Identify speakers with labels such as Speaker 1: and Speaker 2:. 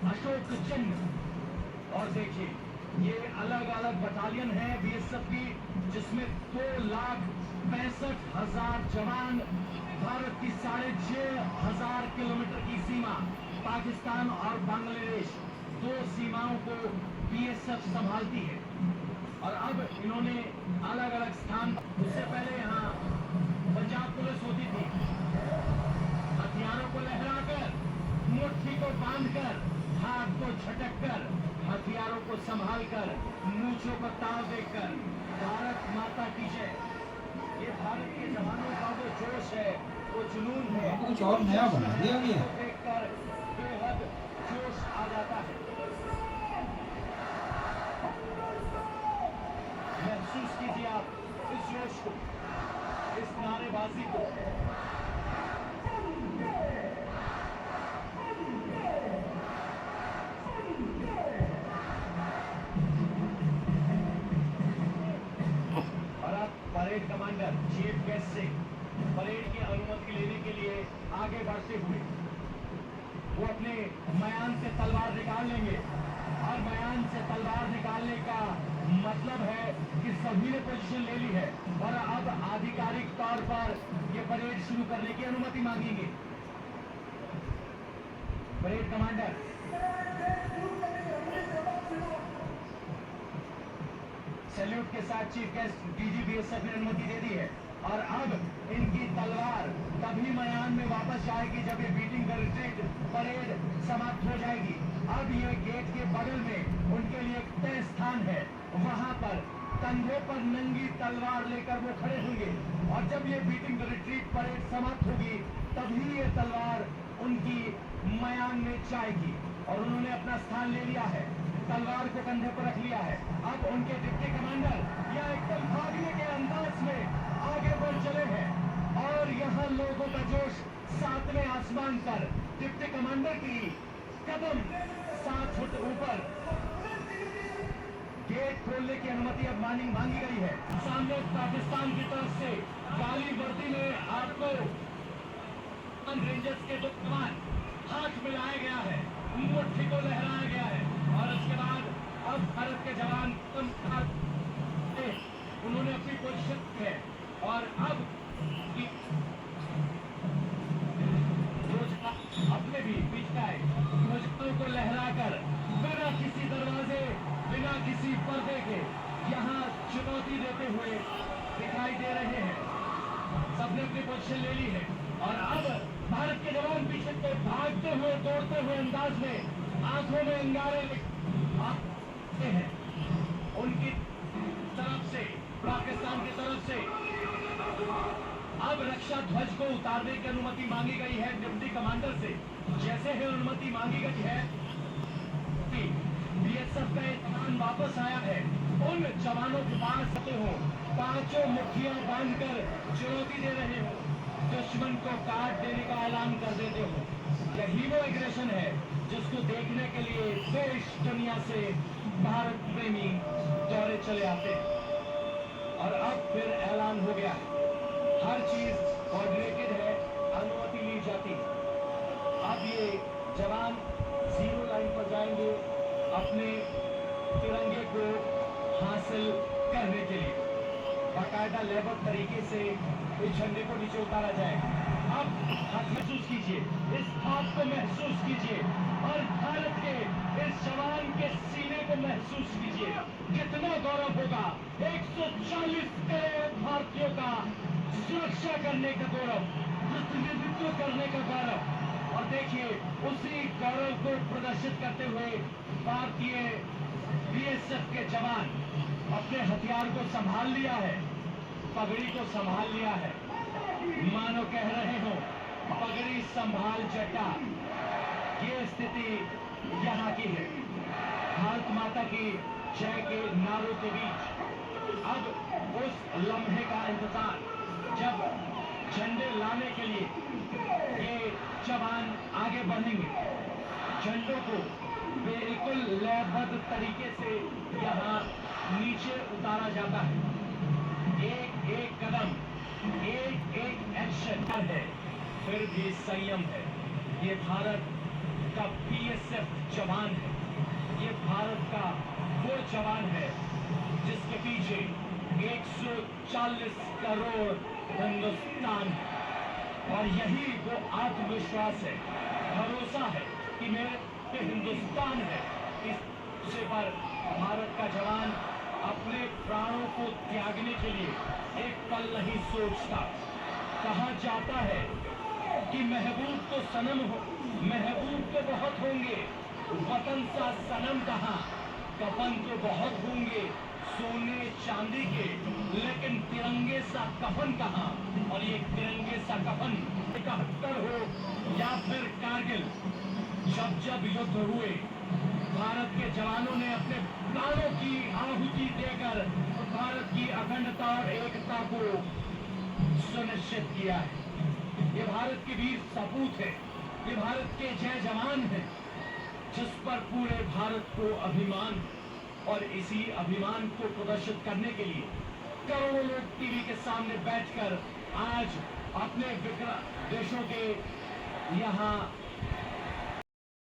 Speaker 1: अशोक चिन्ह। और देखिए ये अलग अलग बटालियन है बीएसएफ की, जिसमें 2,65,000 जवान, भारत की 6,500 किलोमीटर की सीमा, पाकिस्तान और बांग्लादेश दो सीमाओं को बीएसएफ संभालती है। और अब इन्होंने अलग अलग स्थान, उससे पहले यहाँ पंजाब पुलिस होती थी, हथियारों को लहराकर, मुट्ठी को बांधकर, हाथ को झटककर, हथियारों को संभालकर, मूंछों को ताव देकर, भारत माता की जय। ये भारत के जवानों का वो जोश है, वो जुनून है,
Speaker 2: कुछ और नया बना दिया गया
Speaker 1: देखकर बेहद जोश आ जाता है। महसूस कीजिए आप इस जोश को, इस नारेबाजी को। और अब परेड कमांडर चीफ गेस्ट से परेड की अनुमति लेने के लिए आगे बढ़ते हुए वो अपने मयान से तलवार निकाल लेंगे। और मयान से तलवार निकालने का मतलब है कि सभी ने पोजीशन ले ली है और अब आधिकारिक तौर पर ये परेड शुरू करने की अनुमति मांगेंगे। परेड कमांडर सैल्यूट के साथ चीफ गेस्ट डीजी बीएसएफ ने अनुमति दे दी है। और अब इनकी तलवार तभी मयान में वापस जाएगी जब ये बीटिंग द रिट्रीट परेड समाप्त हो जाएगी। अब ये गेट के बगल में उनके लिए एक तय स्थान है, वहां पर कंधे पर नंगी तलवार लेकर वो खड़े होंगे। और जब ये बीटिंग द रिट्रीट परेड समाप्त होगी तभी ये तलवार उनकी मयान में जाएगी। और उन्होंने अपना स्थान ले लिया है, तलवार को कंधे पर रख लिया है। अब उनके डिप्टी कमांडर या एकदम भागने के अंदाज में आगे बढ़ चले हैं। और यहाँ लोगों का जोश 7वें आसमान पर, डिप्टी कमांडर की कदम 7 फुट ऊपर। गेट खोलने की अनुमति अब मांगी गई है। सामने पाकिस्तान की तरफ से काली वर्दी में आपको रेंजर्स के दो जवान, हाथ मिलाया गया है, मुट्ठी को लहराया गया है। और उसके बाद अब भारत के जवान उन्होंने अपनी पोजीशन है। और अब अपने भी पिछले ध्वजों को लहराकर बिना किसी दरवाजे, बिना किसी पर्दे के यहाँ चुनौती देते हुए दिखाई दे रहे हैं। सबने अपनी पोजीशन ले ली है। और अब भारत के जवान पीछे से भागते हुए, दौड़ते हुए अंदाज में, आंखों में अंगारे आते हैं। उनकी तरफ से, पाकिस्तान की तरफ से अब रक्षा ध्वज को उतारने की अनुमति मांगी गई है डिप्टी कमांडर से। जैसे ही अनुमति मांगी गई है, बीएसएफ का एक जवान वापस आया है, उन जवानों के पास आते हो, पांचों मुट्ठियां बांधकर चुनौती दे रहे हो, दुश्मन को काट देने का ऐलान कर देते हो। यही वो एग्रेशन है जिसको देखने के लिए देश दुनिया से भारत प्रेमी दौरे चले आते हैं। और अब फिर ऐलान हो गया है, हर चीज कोऑर्डिनेटेड है, अनुमति ली जाती है। अब ये जवान जीरो लाइन पर जाएंगे अपने तिरंगे को हासिल करने के लिए। बाकायदा लेबर तरीके से इस झंडे को नीचे उतारा जाएगा। अब हाथ महसूस कीजिए, इस हाथ को महसूस कीजिए और भारत के इस जवान के सीने को महसूस कीजिए। कितना गौरव होगा 140 करोड़ भारतीयों का सुरक्षा करने का गौरव, प्रतिनिधित्व करने का गौरव। और देखिए उसी गौरव को प्रदर्शित करते हुए भारतीय बीएसएफ के जवान अपने हथियार को संभाल लिया है, पगड़ी को संभाल लिया है। मानो कह रहे हो पगड़ी संभाल जटा। ये स्थिति यहाँ की है। भारत माता की जय के नारों के बीच अब उस लम्हे का इंतजार, जब झंडे लाने के लिए ये जवान आगे बढ़ेंगे। झंडों को बिल्कुल लयबद्ध तरीके से यहाँ नीचे उतारा जाता है। एक एक कदम, एक एक एक्शन है, फिर भी संयम है। ये भारत का बीएसएफ जवान है। ये भारत का वो जवान है जिसके पीछे 140 करोड़ हिंदुस्तान है। और यही वो आत्मविश्वास है, भरोसा है कि मेरे हिंदुस्तान है। इस पर भारत का जवान अपने प्राणों को त्यागने के लिए एक पल नहीं सोचता। कहा जाता है कि महबूब तो सनम हो, महबूब तो बहुत होंगे, वतन सा सनम कहाँ, कफन तो बहुत होंगे सोने चांदी के, लेकिन तिरंगे सा कफन कहाँ। और ये तिरंगे सा कफन 71 हो या फिर कारगिल, जब जब युद्ध हुए भारत के जवानों ने अपने प्राणों की आहुति देकर भारत की अखंडता और एकता को सुनिश्चित किया है। ये भारत के वीर सपूत है, ये भारत के जय जवान हैं, जिस पर पूरे भारत को अभिमान है। और इसी अभिमान को प्रदर्शित करने के लिए करोड़ों लोग टीवी के सामने बैठकर आज अपने देशों के यहाँ